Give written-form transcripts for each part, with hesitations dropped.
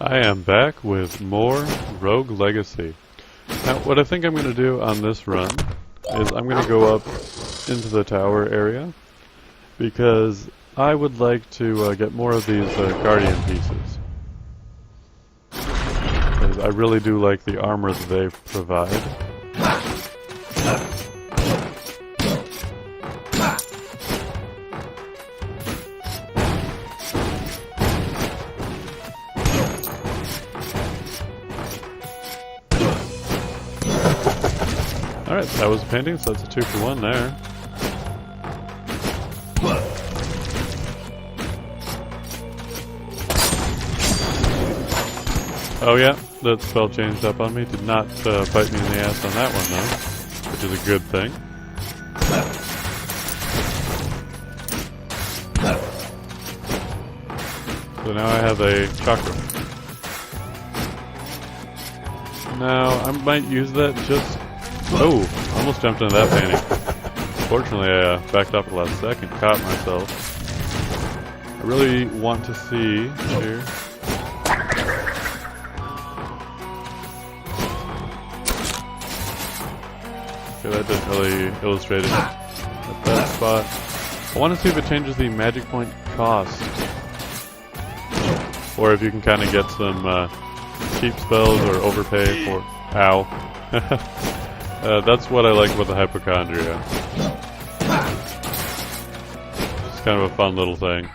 I am back with more Rogue Legacy. Now, what I think I'm going to do on this run is I'm going to go up into the tower area because I would like to get more of these Guardian pieces. Because I really do like the armor that they provide. Alright, that was a painting, so that's a 2 for 1 there. Oh yeah, that spell changed up on me. Did not bite me in the ass on that one though, which is a good thing. So now I have a chakra. Now, I might use that just... Oh, almost jumped into that painting. Fortunately, I backed up at the last second, caught myself. I really want to see here. Okay, that didn't really illustrate it at that spot. I want to see if it changes the magic point cost. Or if you can kind of get some cheap spells or overpay for... Ow. That's what I like about the hypochondria. It's kind of a fun little thing.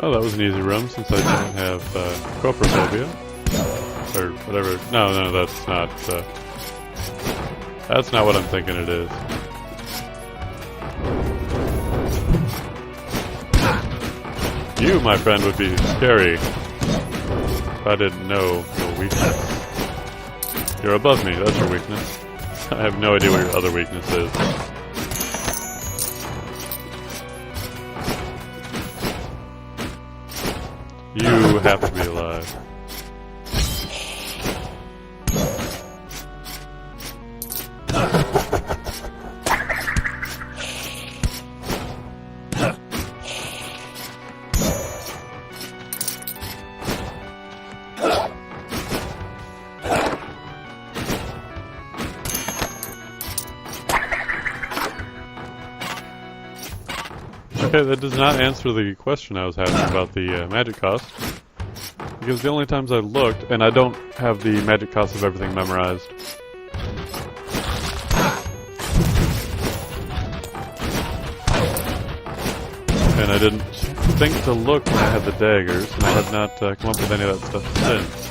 Oh, that was an easy room since I don't have coprophobia. Or whatever. No, that's not what I'm thinking it is. You, my friend, would be scary if I didn't know your weakness. You're above me, that's your weakness. I have no idea what your other weakness is. You have to be alive. Okay, that does not answer the question I was having about the magic cost. Because the only times I looked, and I don't have the magic cost of everything memorized. And I didn't think to look when I had the daggers, and I have not come up with any of that stuff since.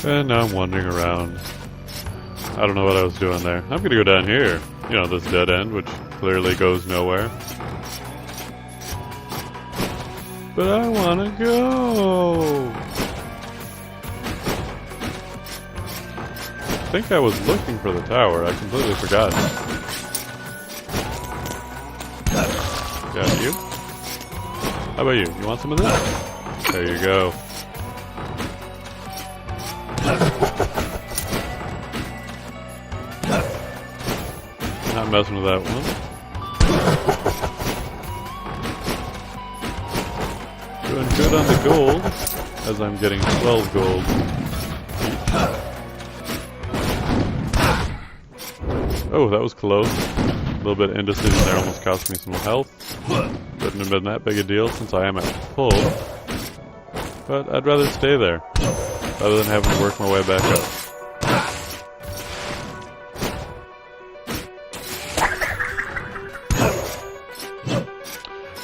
And now I'm wandering around. I don't know what I was doing there. I'm gonna go down here. You know, this dead end, which clearly goes nowhere. But I wanna go! I think I was looking for the tower. I completely forgot. Got you. How about you? You want some of this? There you go. Not messing with that one. Doing good on the gold, as I'm getting 12 gold each. Oh, that was close. A little bit of indecision there almost cost me some health. Wouldn't have been that big a deal since I am at full. But I'd rather stay there, rather than having to work my way back up.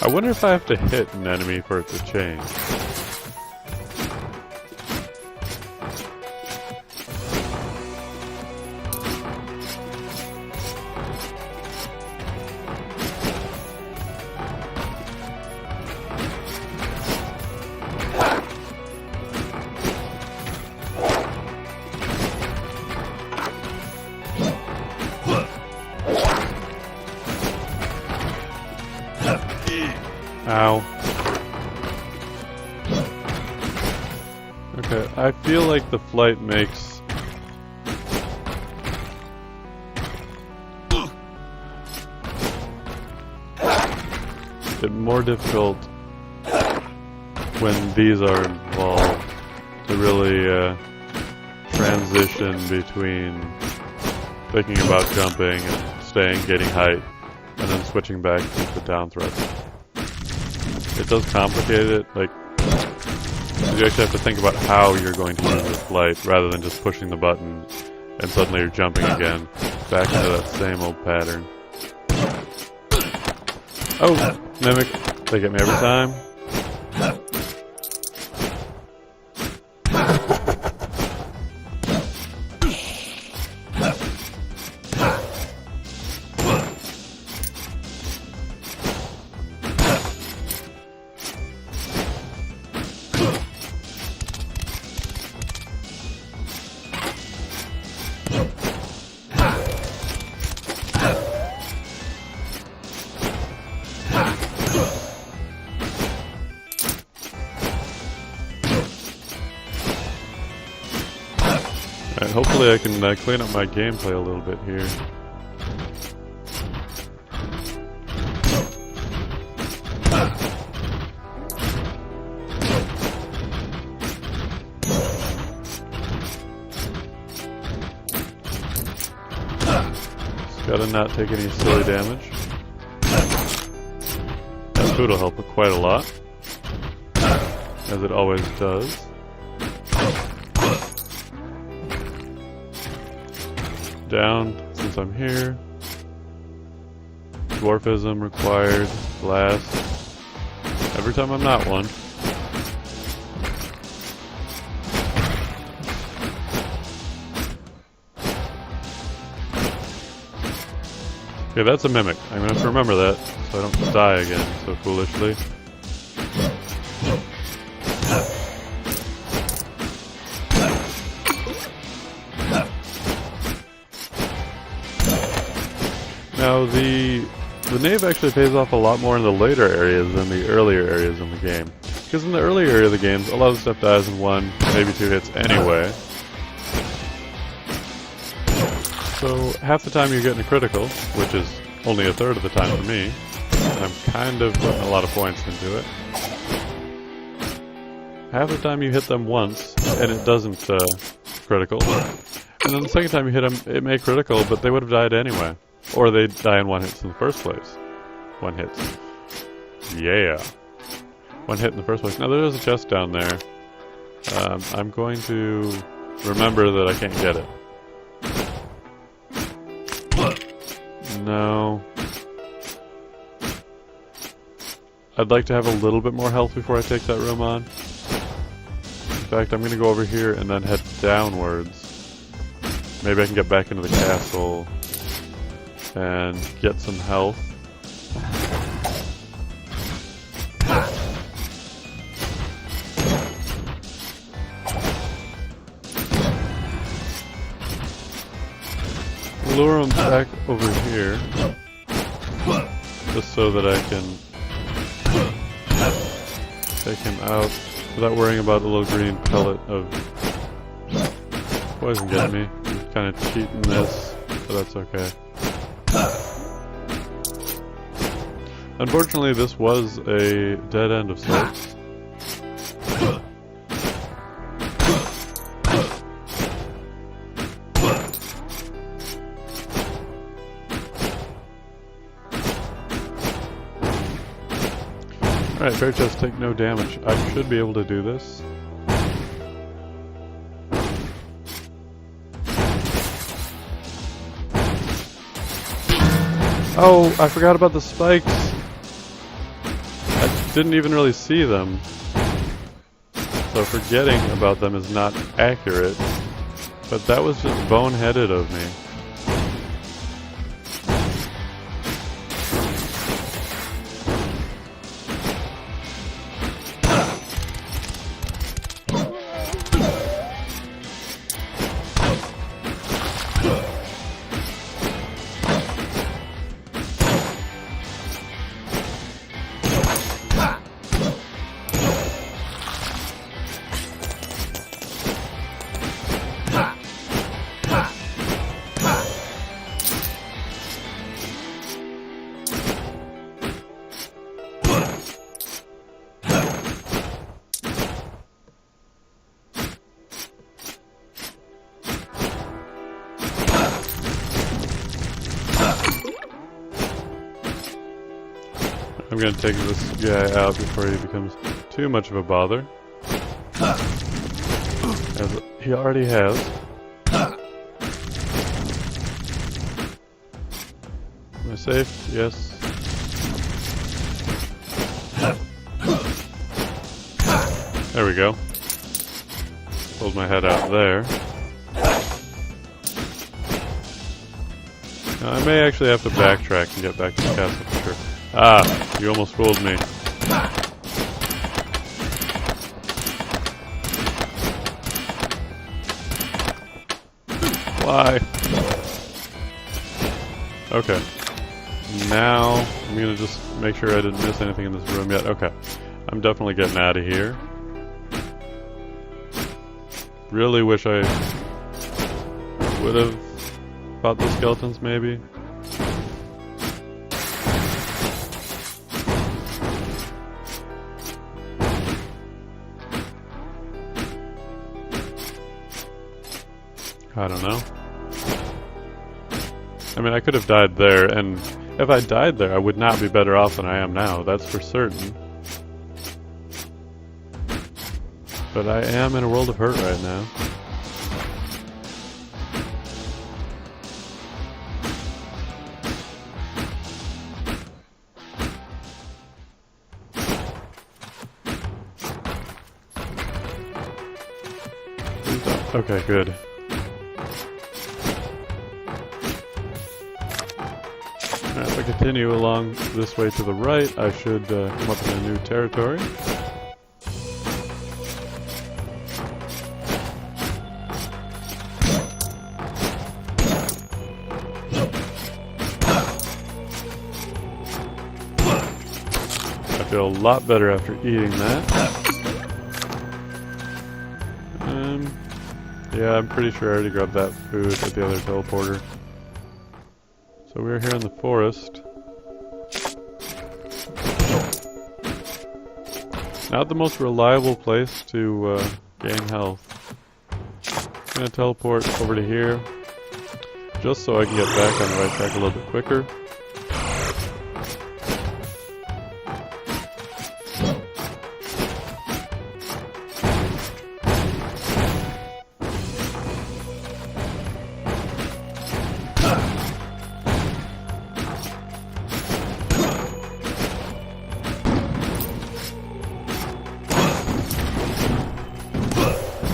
I wonder if I have to hit an enemy for it to change. Ow. Okay, I feel like the flight makes it more difficult when these are involved to really transition between thinking about jumping and staying, getting height, and then switching back to the down thrust. It does complicate it, like, you actually have to think about how you're going to use the flight rather than just pushing the button and suddenly you're jumping again, back into that same old pattern. Oh, Mimic, they get me every time. Alright, hopefully I can clean up my gameplay a little bit here. Just gotta not take any silly damage. That food will help quite a lot, as it always does. Down, since I'm here. Dwarfism required. Blast. Every time I'm not one. Okay, that's a Mimic. I'm gonna have to remember that, so I don't die again so foolishly. Now, the nave actually pays off a lot more in the later areas than the earlier areas in the game. Because in the earlier area of the games, a lot of stuff dies in 1, maybe 2 hits anyway. So, half the time you're getting a critical, which is only a third of the time for me. And I'm kind of putting a lot of points into it. Half the time you hit them once, and it doesn't critical. And then the second time you hit them, it may critical, but they would have died anyway. Or they die in 1 hits in the first place. 1 hits. Yeah. 1 hit in the first place. Now there is a chest down there. I'm going to remember that I can't get it. No. I'd like to have a little bit more health before I take that room on. In fact, I'm going to go over here and then head downwards. Maybe I can get back into the castle and get some health. Lure him back over here, just so that I can take him out without worrying about a little green pellet of poison getting me. I'm kind of cheating this, but that's okay. Unfortunately, this was a dead end of sorts. Alright, fair chest, take no damage. I should be able to do this. Oh, I forgot about the spikes. I didn't even really see them. So forgetting about them is not accurate. But that was just boneheaded of me. I'm gonna take this guy out before he becomes too much of a bother. As he already has. Am I safe? Yes. There we go. Pulled my head out there. Now, I may actually have to backtrack and get back to the castle for sure. Ah, you almost fooled me. Why? Okay. Now, I'm gonna just make sure I didn't miss anything in this room yet. Okay. I'm definitely getting out of here. Really wish I would have fought the skeletons, maybe. I don't know. I mean, I could have died there, and if I died there, I would not be better off than I am now, that's for certain. But I am in a world of hurt right now. Okay, good. Alright, if I continue along this way to the right, I should come up in a new territory. I feel a lot better after eating that. Yeah, I'm pretty sure I already grabbed that food at the other teleporter. So we're here in the forest. Not the most reliable place to gain health. I'm gonna teleport over to here, just so I can get back on the right track a little bit quicker.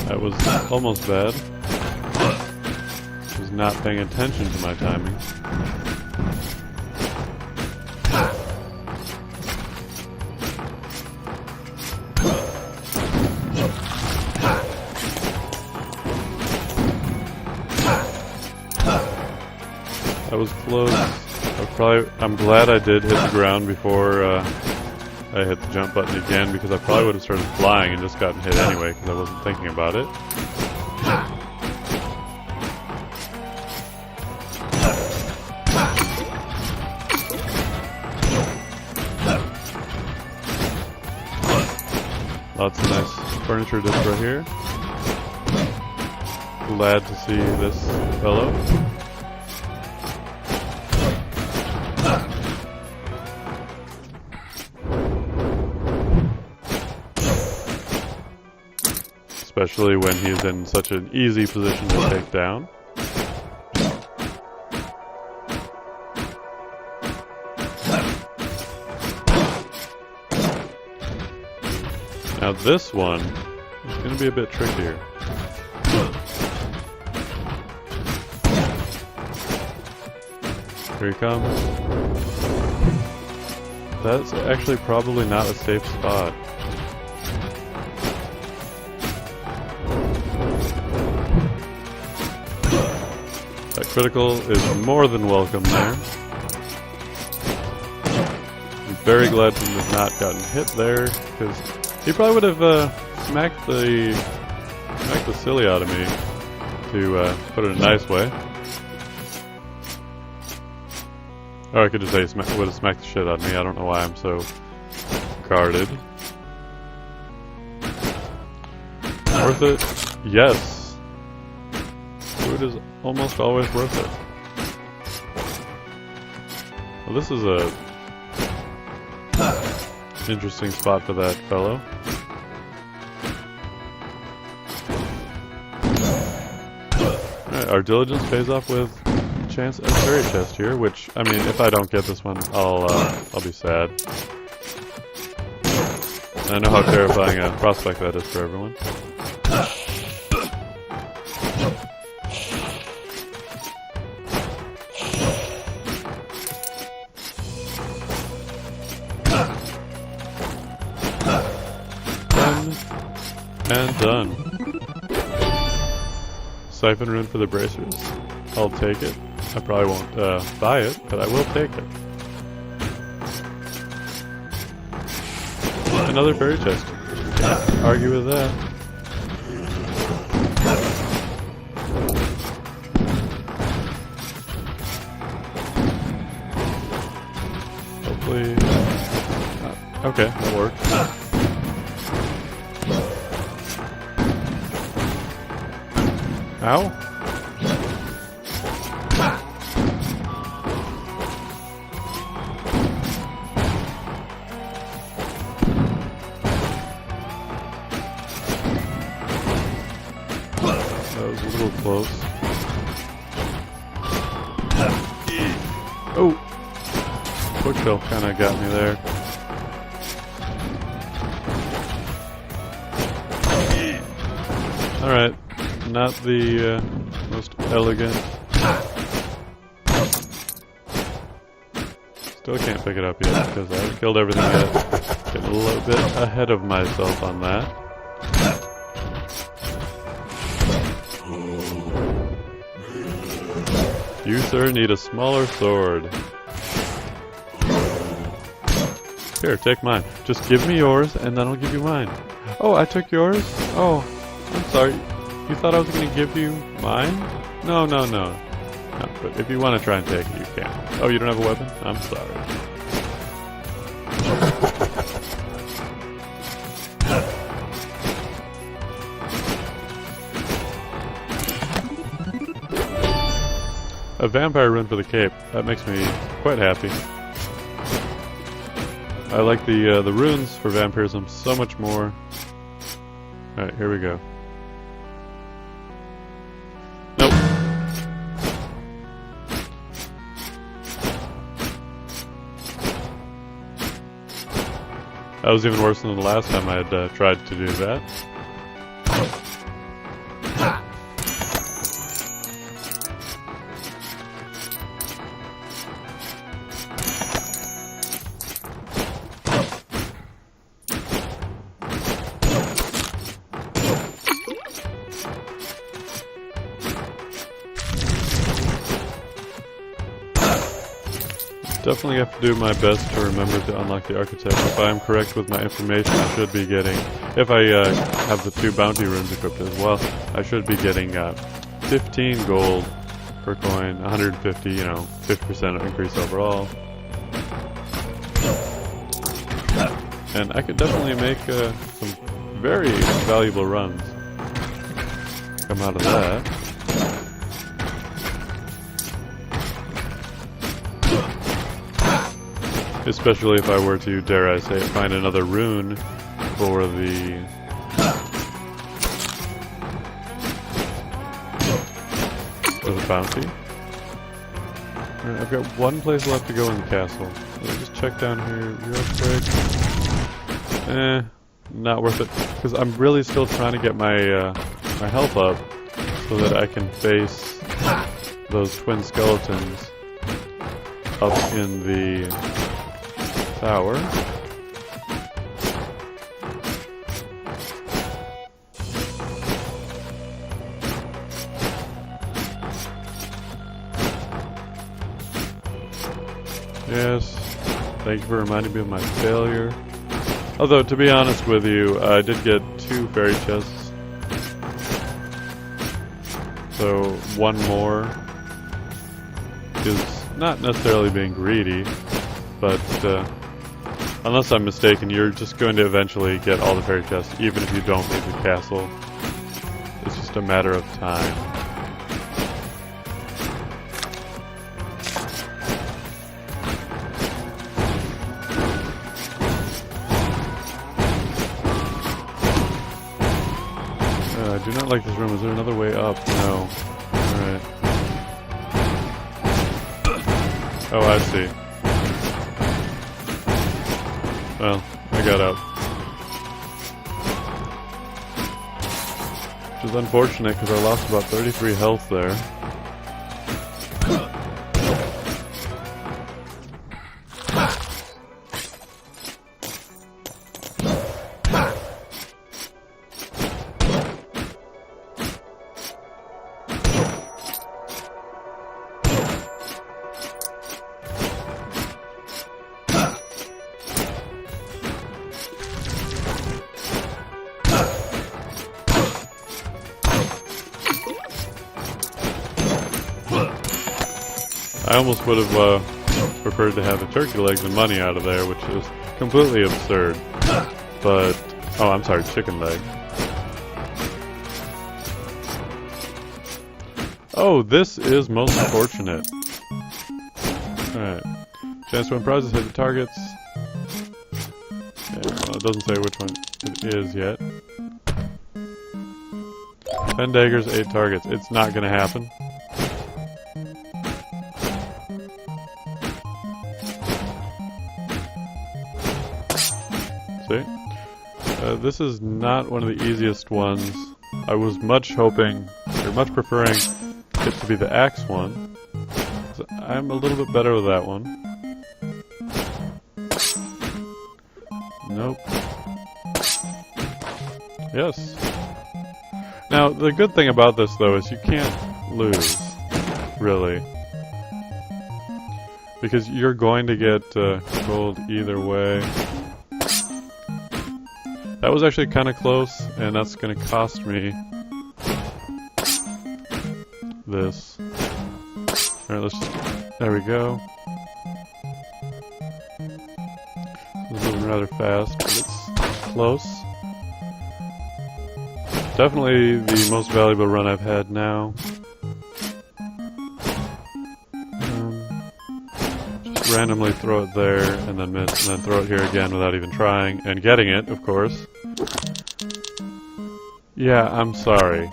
That was almost bad. Was not paying attention to my timing. That was close. I'm glad I did hit the ground before I hit the jump button again, because I probably would have started flying and just gotten hit anyway because I wasn't thinking about it. Lots of nice furniture just right here. Glad to see this fellow. Especially when he's in such an easy position to take down. Now this one is going to be a bit trickier. Here he comes. That's actually probably not a safe spot. That critical is more than welcome there. I'm very glad to have not gotten hit there, because he probably would have smacked the silly out of me, to put it in a nice way. Or I could just say he would have smacked the shit out of me. I don't know why I'm so guarded. Worth it? Yes. Food is almost always worth it. Well, this is a interesting spot for that fellow. Alright, our diligence pays off with chance at fairy chest here, which, I mean, if I don't get this one, I'll be sad. I know how terrifying a prospect that is for everyone. Done and done. Siphon rune for the bracers. I'll take it. I probably won't buy it, but I will take it. Another fairy chest. Can't argue with that. Hopefully... okay, that works. Ow? That was a little close. Oh! Quickbill kinda got me there. Alright, not the most elegant. Still can't pick it up yet because I haven't killed everything yet. Getting a little bit ahead of myself on that. You, sir, need a smaller sword. Here, take mine. Just give me yours, and then I'll give you mine. Oh, I took yours? Oh, I'm sorry. You thought I was going to give you mine? No, no, no. No, but if you want to try and take it, you can. Oh, you don't have a weapon? I'm sorry. A vampire rune for the cape. That makes me quite happy. I like the runes for vampirism so much more. Alright, here we go. Nope. That was even worse than the last time I had tried to do that. Definitely have to do my best to remember to unlock the architect. If I am correct with my information, I should be getting, if I have the 2 bounty runes equipped as well, I should be getting 15 gold per coin, 150, 50% increase overall. And I could definitely make some very valuable runs come out of that. Especially if I were to, dare I say, find another rune for the bounty. Alright, I've got one place left to go in the castle. Let me just check down here real quick. Not worth it, because I'm really still trying to get my my health up so that I can face those twin skeletons up in the tower. Yes, thank you for reminding me of my failure. Although, to be honest with you, I did get 2 fairy chests. So, one more is not necessarily being greedy, but unless I'm mistaken, you're just going to eventually get all the fairy chests, even if you don't leave the castle. It's just a matter of time. do not like this room. Is there another way up? No. Alright. Oh, I see. Well, I got out. Which is unfortunate because I lost about 33 health there. I almost would have preferred to have the turkey legs and money out of there, which is completely absurd. But, oh, I'm sorry, chicken leg. Oh, this is most fortunate. Alright. Chance to win prizes, hit the targets. Yeah, well, it doesn't say which one it is yet. 10 daggers, 8 targets. It's not gonna happen. This is not one of the easiest ones. I was much hoping, or much preferring it to be the axe one. So I'm a little bit better with that one. Nope. Yes. Now, the good thing about this, though, is you can't lose, really. Because you're going to get gold either way. That was actually kind of close, and that's going to cost me this. Alright, let's just... There we go. It's moving rather fast, but it's close. Definitely the most valuable run I've had now. Just randomly throw it there, and then miss, and then throw it here again without even trying, and getting it, of course. Yeah, I'm sorry.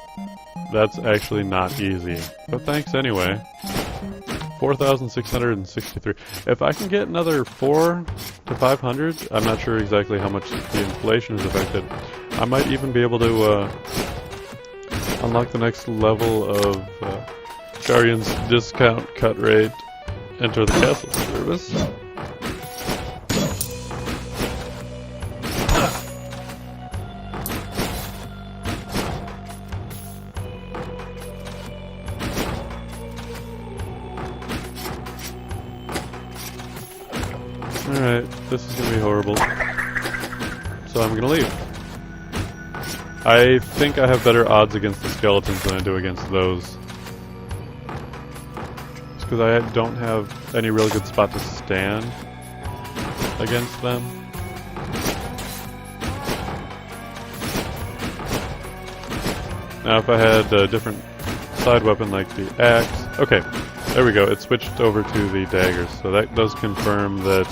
That's actually not easy. But thanks anyway. 4,663. If I can get another 4 to 500, I'm not sure exactly how much the inflation is affected. I might even be able to unlock the next level of Guardian's discount cut rate. Enter the castle service. Alright, this is gonna be horrible. So I'm gonna leave. I think I have better odds against the skeletons than I do against those. Just because I don't have any real good spot to stand against them. Now if I had a different side weapon like the axe... Okay, there we go, it switched over to the daggers, so that does confirm that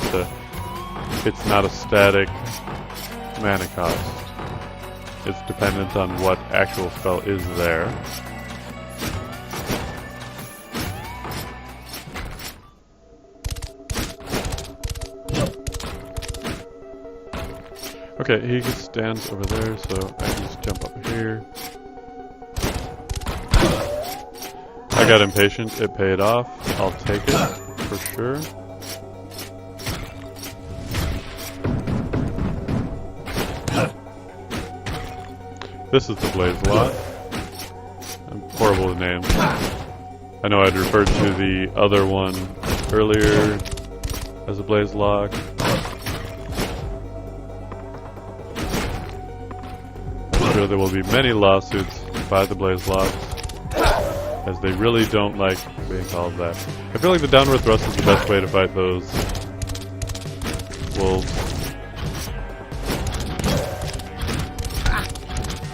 it's not a static mana cost. It's dependent on what actual spell is there. Okay, he just stands over there, so I can just jump up here. I got impatient, it paid off. I'll take it, for sure. This is the Blaze Lock. I'm horrible with names. I know I'd referred to the other one earlier as a Blaze Lock. I'm sure there will be many lawsuits by the Blaze Locks, as they really don't like being called that. I feel like the downward thrust is the best way to fight those wolves.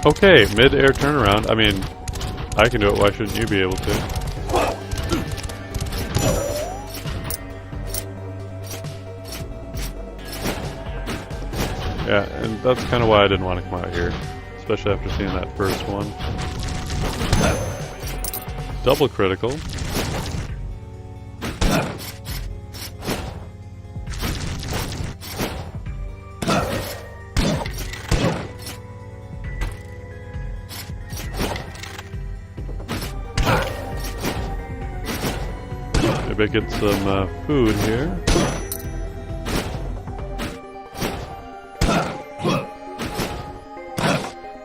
Okay, mid-air turnaround. I mean, I can do it, why shouldn't you be able to? Yeah, and that's kind of why I didn't want to come out here. especially after seeing that first one. Double critical. Maybe get some food here.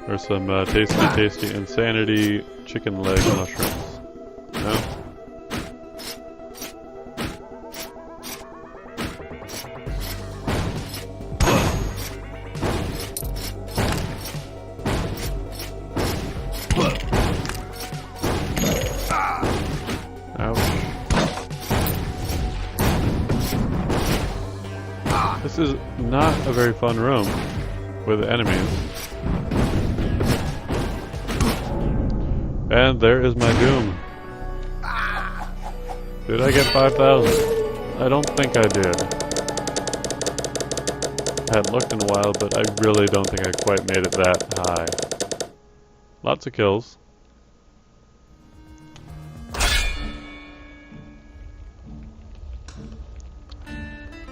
There's some tasty insanity chicken leg mushrooms. No? Ouch. This is not a very fun room with enemies. And there is my doom. Did I get 5,000? I don't think I did. I hadn't looked in a while, but I really don't think I quite made it that high. Lots of kills.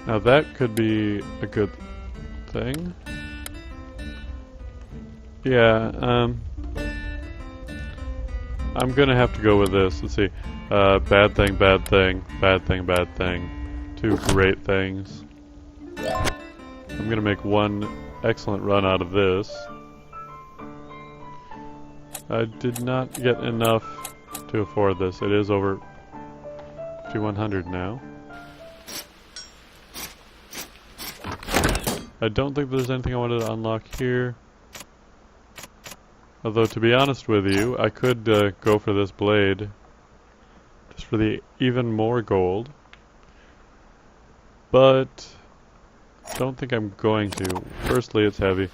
Now that could be a good thing. Yeah, I'm gonna have to go with this. Let's see. Bad thing, bad thing, bad thing, bad thing. Two great things. I'm gonna make one excellent run out of this. I did not get enough to afford this. It is over 5100 now. I don't think there's anything I wanted to unlock here. Although, to be honest with you, I could go for this blade just for the even more gold. But don't think I'm going to. Firstly, it's heavy.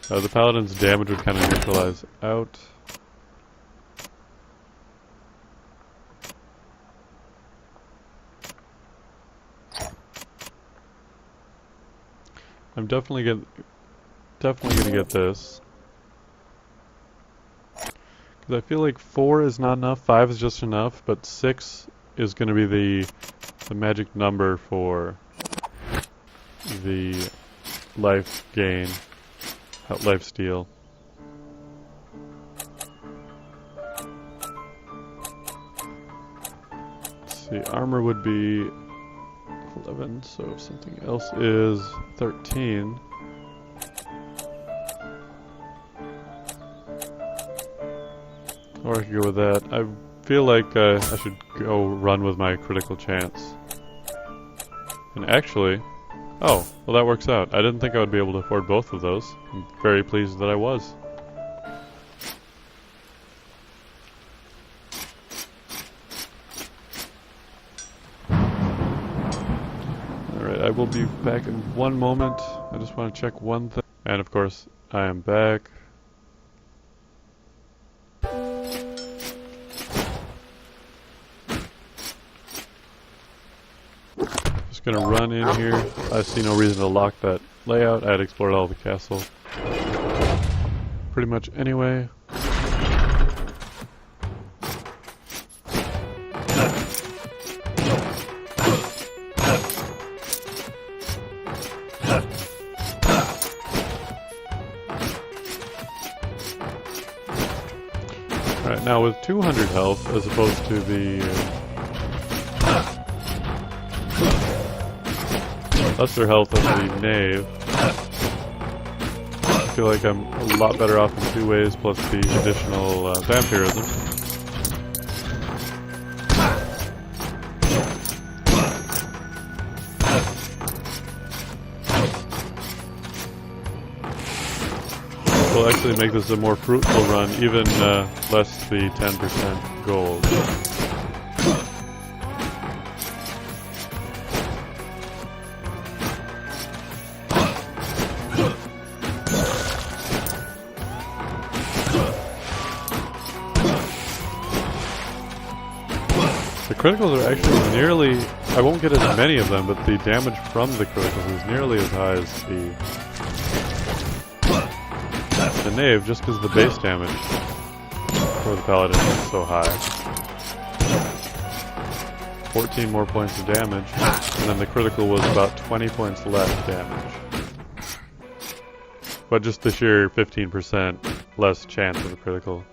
The paladin's damage would kind of neutralize out. I'm definitely gonna get this. Because I feel like 4 is not enough, 5 is just enough, but 6 is going to be the magic number for the life gain, life steal. Let's see, armor would be 11, so if something else is 13. Or I could go with that. I feel like I should go run with my critical chance. And actually, oh, well that works out. I didn't think I would be able to afford both of those. I'm very pleased that I was. Alright, I will be back in one moment. I just want to check one thing. And of course, I am back. Just gonna run in here. I see no reason to lock that layout. I had explored all the castle pretty much anyway. Alright, now with 200 health as opposed to the lesser health of the knave, I feel like I'm a lot better off in 2 ways, plus the additional vampirism. Will actually make this a more fruitful run, even less the 10% gold. The criticals are actually nearly, I won't get as many of them, but the damage from the criticals is nearly as high as the the Knave just because the base damage for the Paladin is so high. 14 more points of damage, and then the critical was about 20 points less damage. But just the sheer 15% less chance of a critical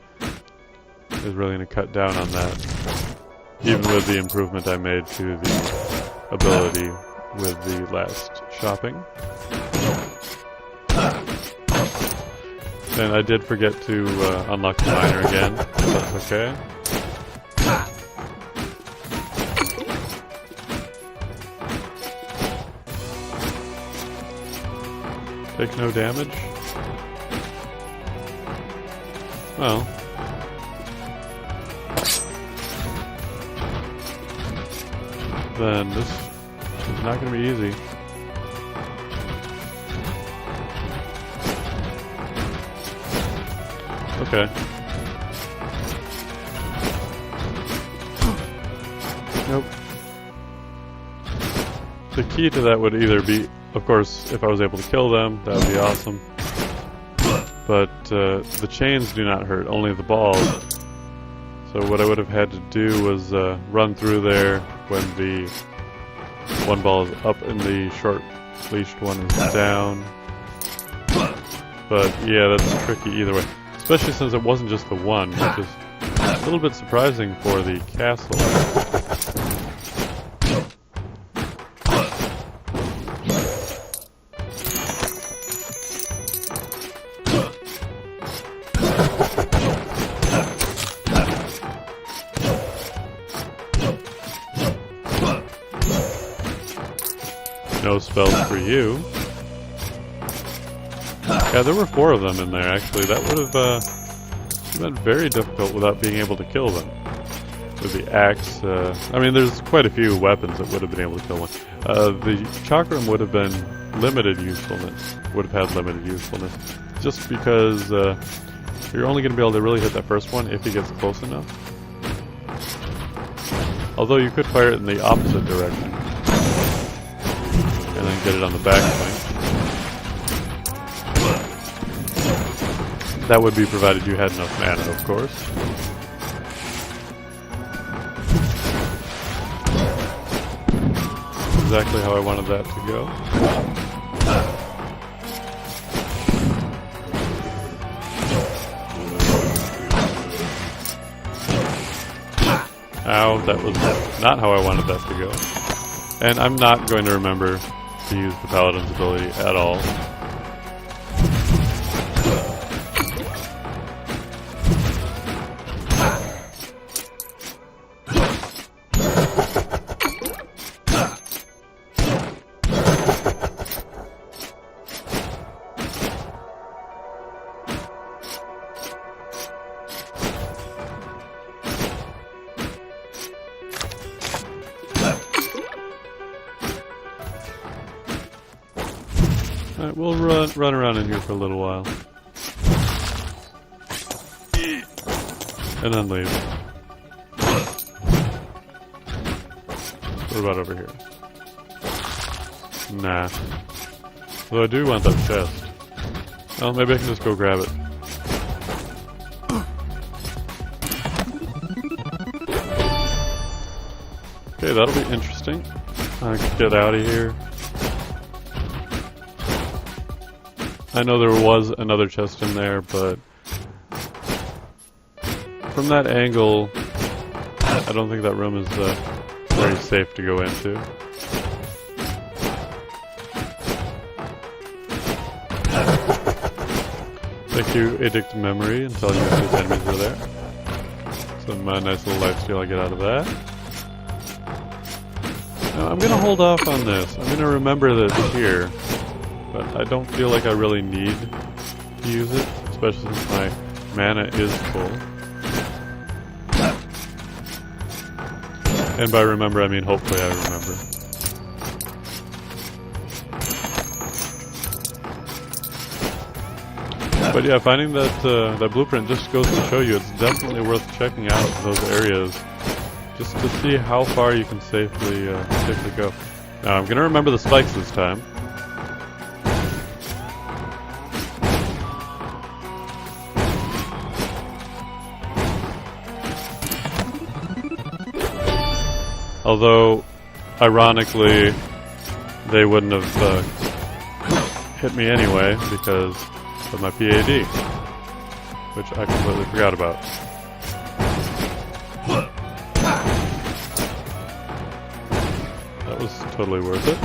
is really going to cut down on that, even with the improvement I made to the ability with the last shopping. And I did forget to unlock the miner again, but that's okay. Take no damage? Well. Then this is not going to be easy. Okay. Nope. The key to that would either be, of course, if I was able to kill them, that would be awesome. But the chains do not hurt, only the balls. So what I would have had to do was run through there when the one ball is up and the short-leashed one is down. But yeah, that's tricky either way. Especially since it wasn't just the one, which is a little bit surprising for the castle. No spells for you. Yeah, there were 4 of them in there, actually. That would have been very difficult without being able to kill them. With the axe, I mean, there's quite a few weapons that would have been able to kill one. The chakram would have been limited usefulness. Would have had limited usefulness. Just because you're only going to be able to really hit that first one if he gets close enough. Although you could fire it in the opposite direction. And then get it on the back flank. That would be provided you had enough mana, of course. Exactly how I wanted that to go. Ow, that was not how I wanted that to go. And I'm not going to remember to use the Paladin's ability at all. Alright, we'll run around in here for a little while. And then leave. What about over here? Nah. Though I do want that chest. Well, maybe I can just go grab it. Okay, that'll be interesting. I can get out of here. I know there was another chest in there, but from that angle, I don't think that room is very safe to go into. Thank you, Edict Memory, and telling you if those enemies were there. Some nice little lifesteal I get out of that. Now, I'm going to hold off on this. I'm going to remember this here. But I don't feel like I really need to use it, especially since my mana is full. And by remember, I mean hopefully I remember. But yeah, finding that that blueprint just goes to show you it's definitely worth checking out those areas, just to see how far you can safely go. Now I'm going to remember the spikes this time. Although, ironically, they wouldn't have hit me anyway because of my PAD, which I completely forgot about. That was totally worth it.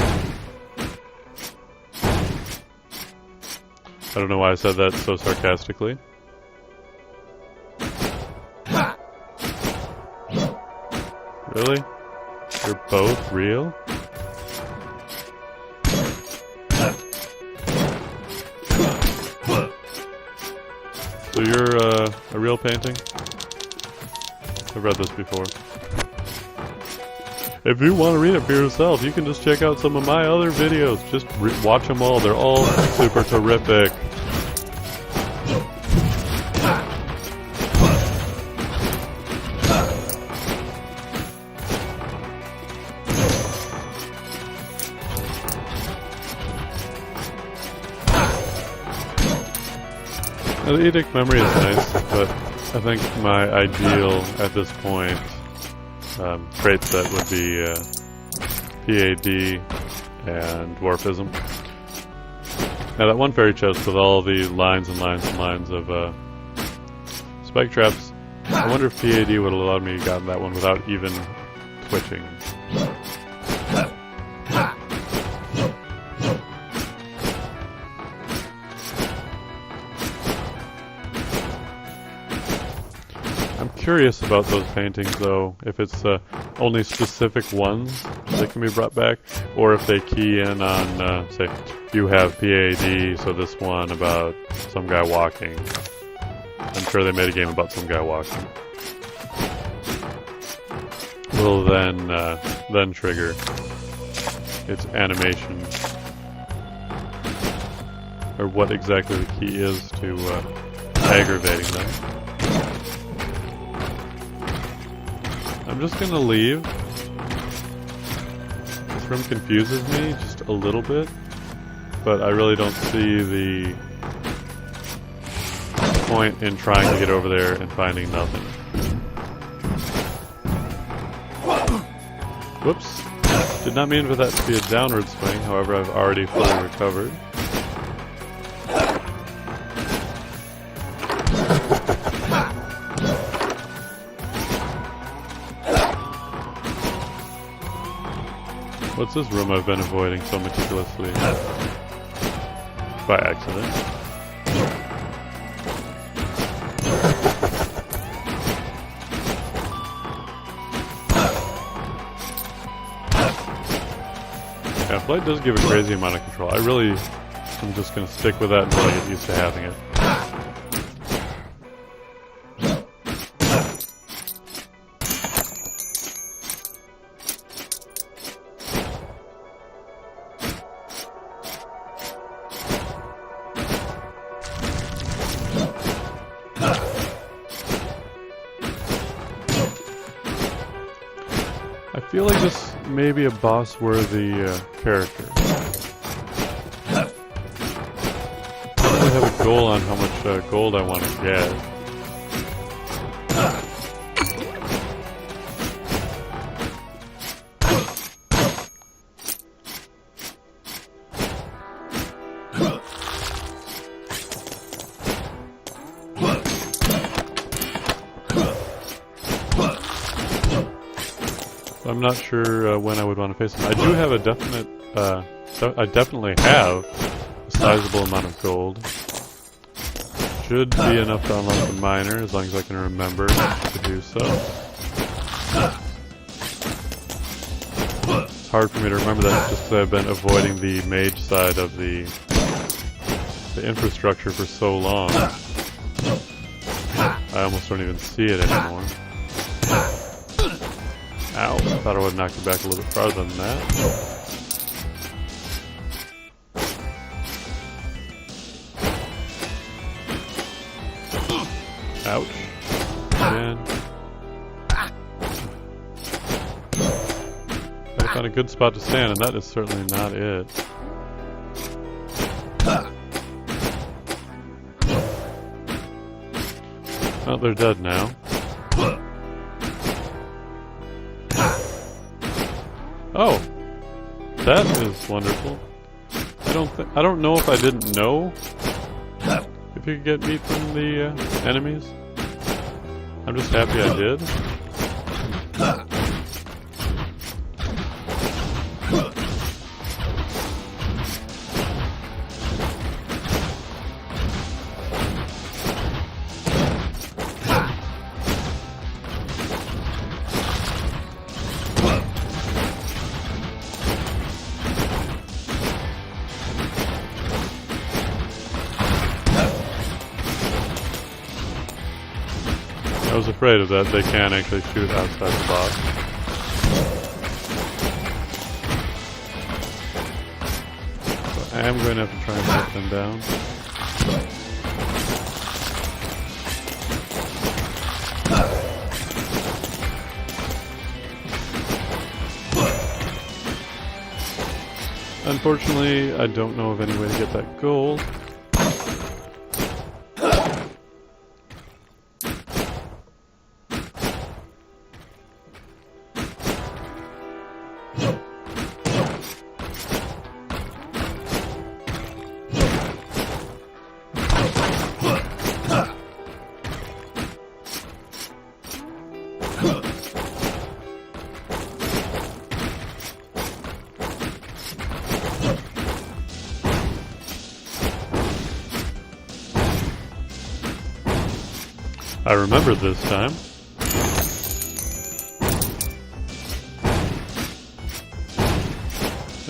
I don't know why I said that so sarcastically. Really? You're both real? So you're a real painting? I've read this before. If you want to read it for yourself, you can just check out some of my other videos. Just watch them all. They're all super terrific. Now, the Edict memory is nice, but I think my ideal at this point trait set would be PAD and Dwarfism. Now that one fairy chest with all the lines and lines and lines of spike traps, I wonder if PAD would have allowed me to get that one without even twitching. I'm curious about those paintings though, if it's only specific ones that can be brought back, or if they key in on, say, you have PAD, so this one about some guy walking. I'm sure they made a game about some guy walking. Will then trigger its animation, or what exactly the key is to aggravating them. I'm just gonna leave. This room confuses me just a little bit, but I really don't see the point in trying to get over there and finding nothing. Whoops. Did not mean for that to be a downward swing, however I've already fully recovered. What's this room I've been avoiding so meticulously? By accident. Yeah, flight does give a crazy amount of control. I really am just going to stick with that until I get used to having it. I feel like this may be a boss-worthy character. I don't really have a goal on how much gold I want to get. I'm not sure when I would want to face him. I do have a definite, I definitely have a sizable amount of gold. Should be enough to unlock the miner, as long as I can remember to do so. It's hard for me to remember that just because I've been avoiding the mage side of the infrastructure for so long. I almost don't even see it anymore. Ow, I thought I would have knocked it back a little bit farther than that. Ouch. Again. I found a good spot to stand, and that is certainly not it. Oh, they're dead now. Oh, that is wonderful. I don't know if I didn't know if you could get meat from the enemies. I'm just happy I did. I was afraid of that. They can actually shoot outside the box. So I am going to have to try and put them down. Unfortunately, I don't know of any way to get that gold. I remembered this time.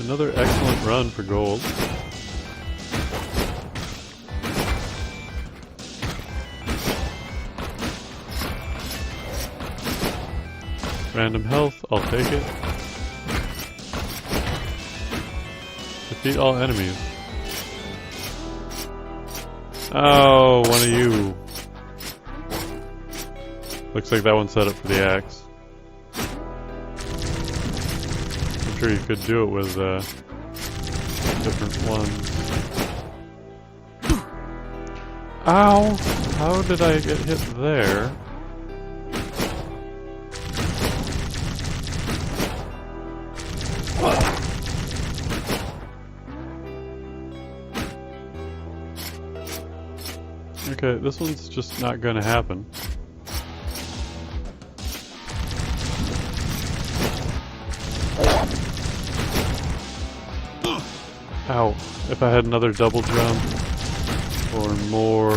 Another excellent run for gold. Random health, I'll take it. Defeat all enemies. Oh, one of you. Looks like that one's set up for the axe. I'm sure you could do it with different ones. Ow! How did I get hit there? Okay, this one's just not gonna happen. Ow. If I had another double jump or more...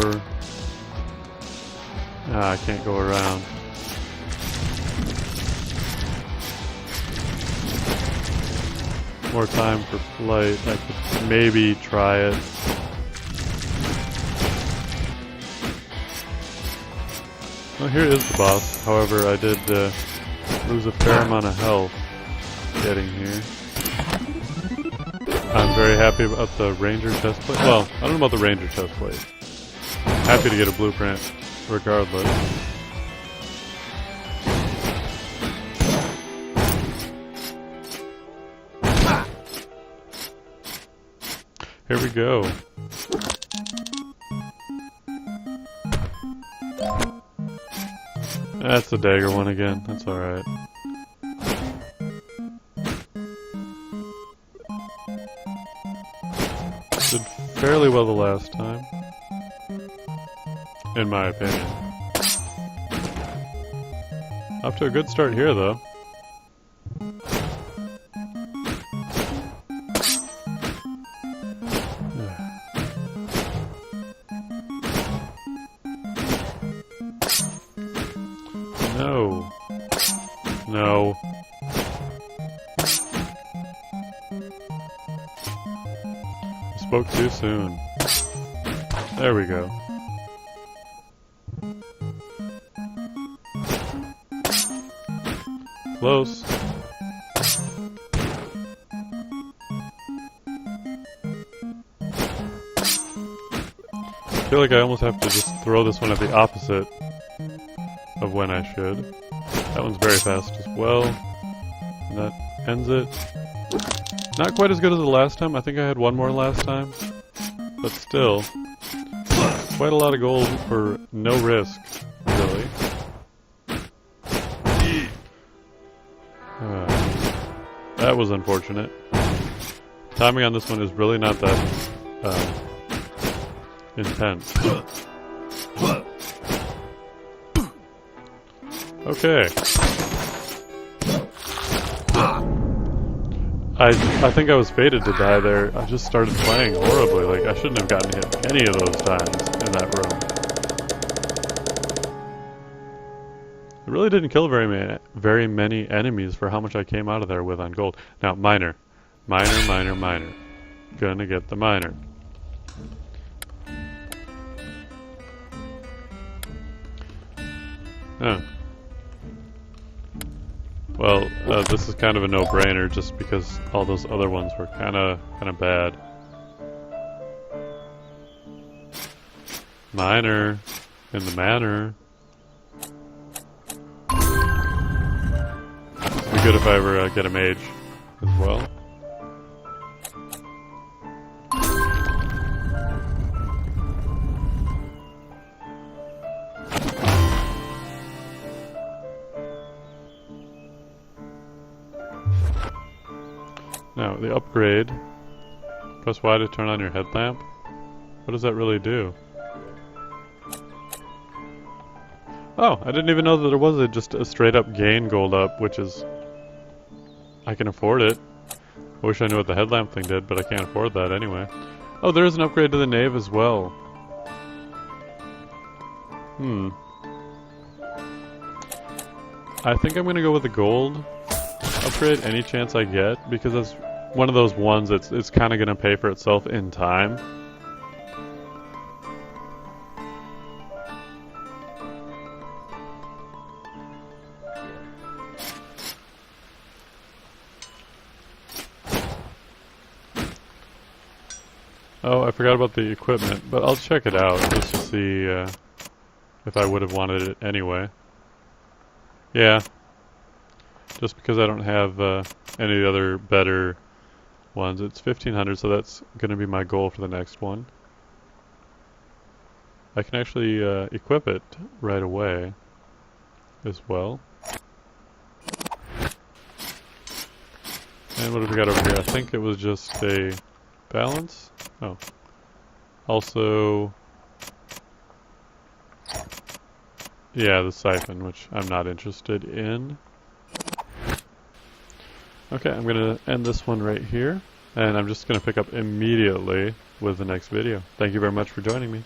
Ah, I can't go around. More time for flight. I could maybe try it. Well, here is the boss. However, I did lose a fair amount of health getting here. I'm very happy about the ranger chestplate. Well, I don't know about the ranger chestplate. Happy to get a blueprint regardless. Here we go. That's the dagger one again. That's alright. Did fairly well the last time, in my opinion. Off to a good start here, though. No. No. Spoke too soon. There we go. Close. I feel like I almost have to just throw this one at the opposite of when I should. That one's very fast as well. And that ends it. Not quite as good as the last time. I think I had one more last time. But still, quite a lot of gold for no risk, really. That was unfortunate. Timing on this one is really not that intense. Okay. I think I was fated to die there. I just started playing horribly. Like, I shouldn't have gotten hit any of those times in that room. I really didn't kill very many enemies for how much I came out of there with on gold. Now, miner. Miner. Gonna get the miner. Oh. Well, this is kind of a no-brainer just because all those other ones were kind of bad. Miner in the manor. It'd be good if I ever get a mage as well. Now, the upgrade. Press Y to turn on your headlamp. What does that really do? Oh, I didn't even know that there was just a straight up gain gold up, which is... I can afford it. I wish I knew what the headlamp thing did, but I can't afford that anyway. Oh, there is an upgrade to the nave as well. I think I'm gonna go with the gold upgrade any chance I get, because that's one of those ones that's it's kind of gonna pay for itself in time. Oh, I forgot about the equipment, but I'll check it out just to see if I would have wanted it anyway. Yeah, just because I don't have any other better ones. It's 1500, so that's going to be my goal for the next one. I can actually equip it right away as well. And what have we got over here? I think it was just a balance. Oh. Also, yeah, the siphon, which I'm not interested in. Okay, I'm going to end this one right here, and I'm just going to pick up immediately with the next video. Thank you very much for joining me.